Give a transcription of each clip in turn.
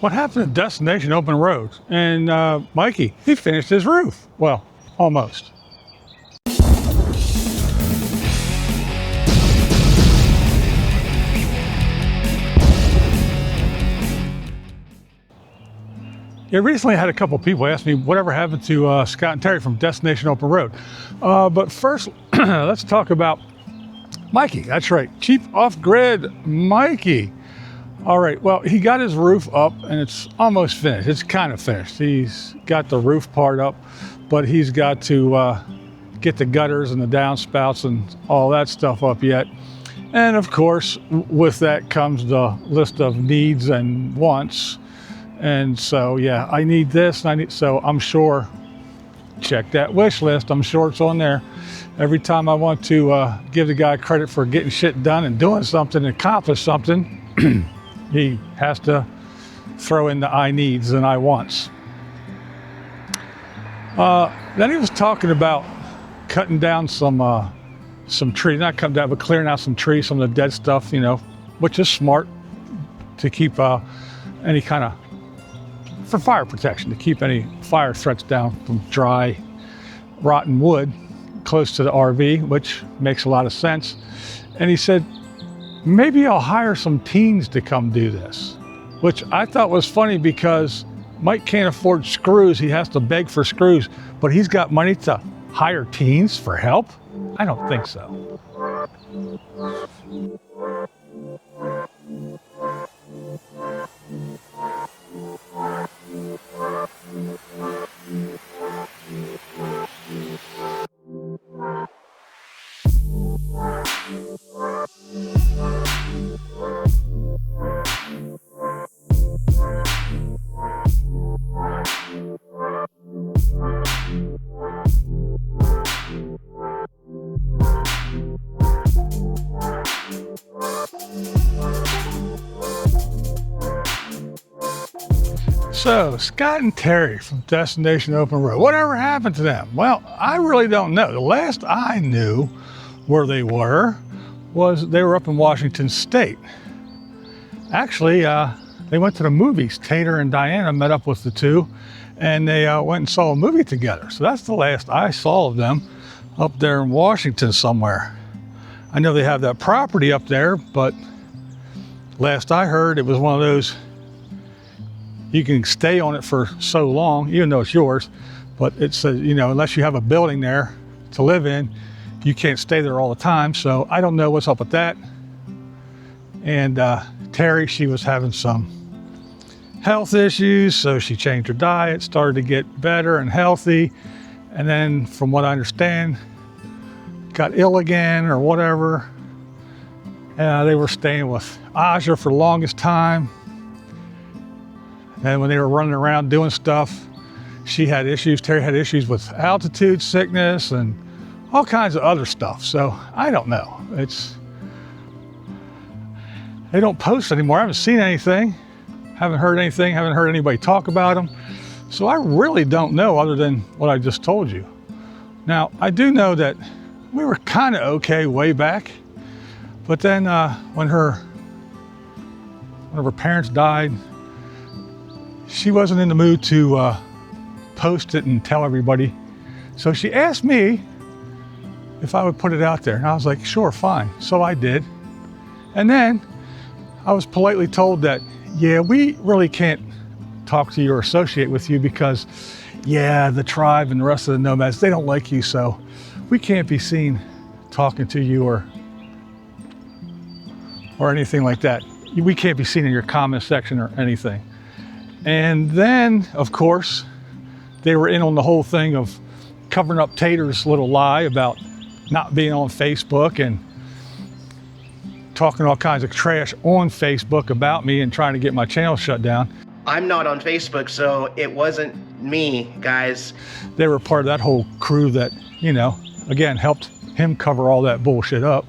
What happened at Destination Open Road? And Mikey, he finished his roof. Well, almost. Yeah, recently I had a couple people ask me whatever happened to Scott and Terri from Destination Open Road. But first, let's talk about Mikey. That's right, Cheap Off-Grid Mikey. All right, well, he got his roof up and it's almost finished. It's kind of finished. He's got the roof part up, but he's got to get the gutters and the downspouts and all that stuff up yet. And of course, with that comes the list of needs and wants. And so, yeah, I need this, so I'm sure, check that wish list, I'm sure it's on there. Every time I want to give the guy credit for getting shit done and doing something and accomplish something, he has to throw in the I needs and I wants. Then he was talking about cutting down some trees, not cutting down, but clearing out some trees, some of the dead stuff, you know, which is smart to keep any kind of, for fire protection, to keep any fire threats down from dry, rotten wood close to the RV, which makes a lot of sense. And he said, maybe I'll hire some teens to come do this, which I thought was funny because Mike can't afford screws. He has to beg for screws, but he's got money to hire teens for help? I don't think so. So, Scott and Terri from Destination Open Road, whatever happened to them? Well, I really don't know. The last I knew where they were was they were up in Washington State. Actually, they went to the movies. Tater and Diana met up with the two, and they went and saw a movie together. So that's the last I saw of them, up there in Washington somewhere. I know they have that property up there, but last I heard, it was one of those, you can stay on it for so long, even though it's yours, but it's, you know, unless you have a building there to live in, you can't stay there all the time. So I don't know what's up with that. And Terri, she was having some health issues, so she changed her diet, started to get better and healthy. And then from what I understand, got ill again or whatever. They were staying with Aja for the longest time. And when they were running around doing stuff, she had issues, Terri had issues with altitude sickness and all kinds of other stuff. So I don't know. They don't post anymore. I haven't seen anything, haven't heard anything, haven't heard anybody talk about them. So I really don't know other than what I just told you. Now, I do know that we were kind of okay way back, but then when one of her parents died, she wasn't in the mood to post it and tell everybody. So she asked me if I would put it out there. And I was like, sure, fine. So I did. And then I was politely told that, yeah, we really can't talk to you or associate with you because, yeah, the tribe and the rest of the nomads, they don't like you. So we can't be seen talking to you or anything like that. We can't be seen in your comment section or anything. And then, of course, they were in on the whole thing of covering up Tater's little lie about not being on Facebook and talking all kinds of trash on Facebook about me and trying to get my channel shut down. I'm not on Facebook, so it wasn't me, guys. They were part of that whole crew that, you know, again, helped him cover all that bullshit up.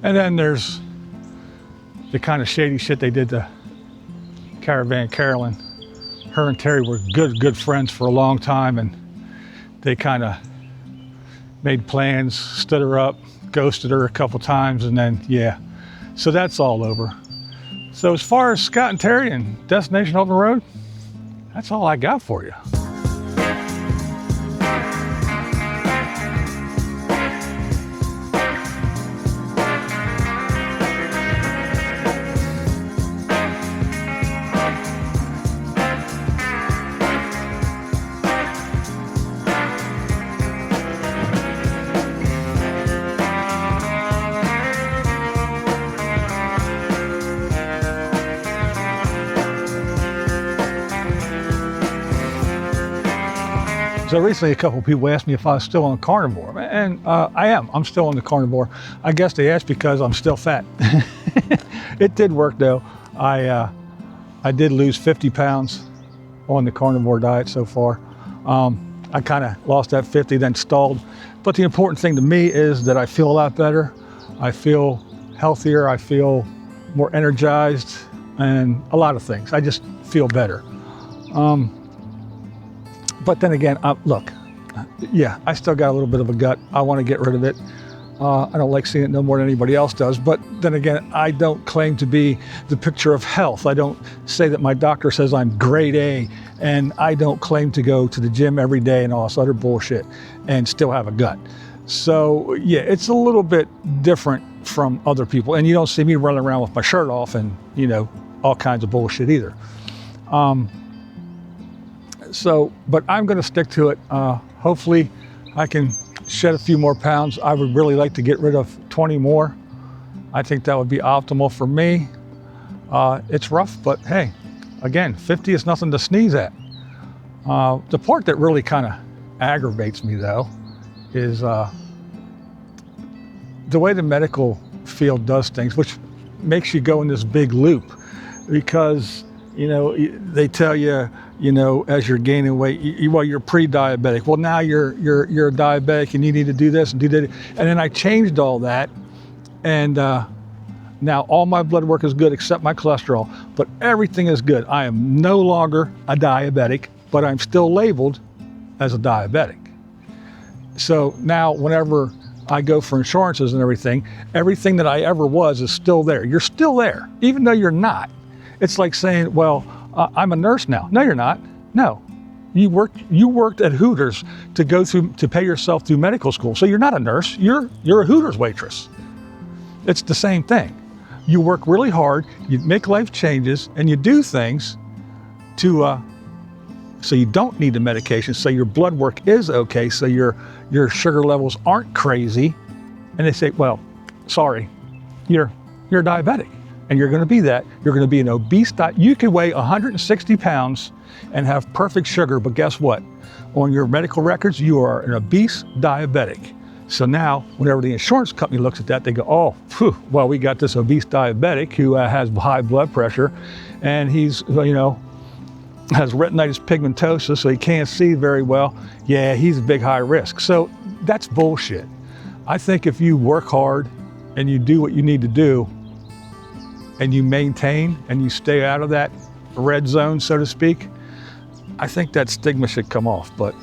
And then there's the kind of shady shit they did to Caravan Carolyn. Her and Terri were good friends for a long time, and they kind of made plans, stood her up, ghosted her a couple times, and then, yeah. So that's all over. So as far as Scott and Terri and Destination Open Road, that's all I got for you. So recently a couple of people asked me if I was still on the carnivore, and I am. I'm still on the carnivore. I guess they asked because I'm still fat. It did work though. I did lose 50 pounds on the carnivore diet so far. I kind of lost that 50, then stalled. But the important thing to me is that I feel a lot better. I feel healthier. I feel more energized, and a lot of things. I just feel better. But then again, look, yeah, I still got a little bit of a gut. I want to get rid of it. I don't like seeing it no more than anybody else does. But then again, I don't claim to be the picture of health. I don't say that my doctor says I'm grade A, and I don't claim to go to the gym every day and all this other bullshit and still have a gut. So yeah, it's a little bit different from other people. And you don't see me running around with my shirt off and, you know, all kinds of bullshit either. But I'm going to stick to it. Hopefully I can shed a few more pounds. I would really like to get rid of 20 more. I think that would be optimal for me. It's rough, but hey, again, 50 is nothing to sneeze at. The part that really kind of aggravates me though is the way the medical field does things, which makes you go in this big loop because, you know, they tell you, you know, as you're gaining weight, you're pre-diabetic. Well, now you're diabetic and you need to do this and do that. And then I changed all that, and now all my blood work is good except my cholesterol, but everything is good. I am no longer a diabetic, but I'm still labeled as a diabetic. So now whenever I go for insurances and everything that I ever was is still there. You're still there, even though you're not. It's like saying, well, I'm a nurse now. No, you're not. No, you worked at Hooters to pay yourself through medical school. So you're not a nurse. You're a Hooters waitress. It's the same thing. You work really hard. You make life changes, and you do things to so you don't need the medication. So your blood work is okay. So your sugar levels aren't crazy. And they say, well, sorry, you're diabetic. And you're going to be that. You're going to be an obese You can weigh 160 pounds and have perfect sugar, but guess what? On your medical records, you are an obese diabetic. So now, whenever the insurance company looks at that, they go, oh, phew, well, we got this obese diabetic who has high blood pressure, and he's, you know, has retinitis pigmentosa, so he can't see very well. Yeah, he's a big high risk. So that's bullshit. I think if you work hard and you do what you need to do, and you maintain and you stay out of that red zone, so to speak, I think that stigma should come off. But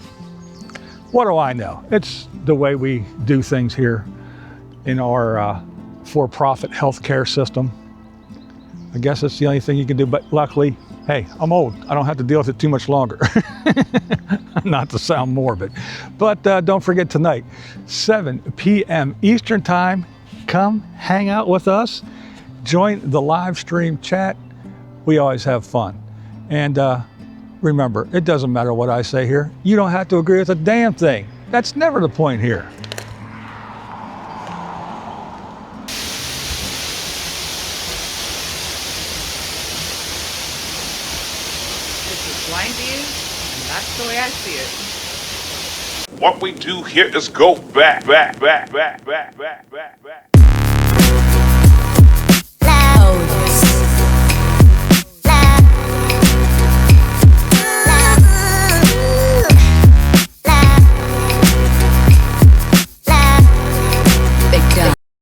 what do I know? It's the way we do things here in our for-profit healthcare system. I guess that's the only thing you can do, but luckily, hey, I'm old. I don't have to deal with it too much longer. Not to sound morbid. But don't forget tonight, 7 p.m. Eastern Time, come hang out with us. Join the live stream chat. We always have fun. And remember, it doesn't matter what I say here. You don't have to agree with a damn thing. That's never the point here. This is BlindViews, and that's the way I see it. What we do here is go back.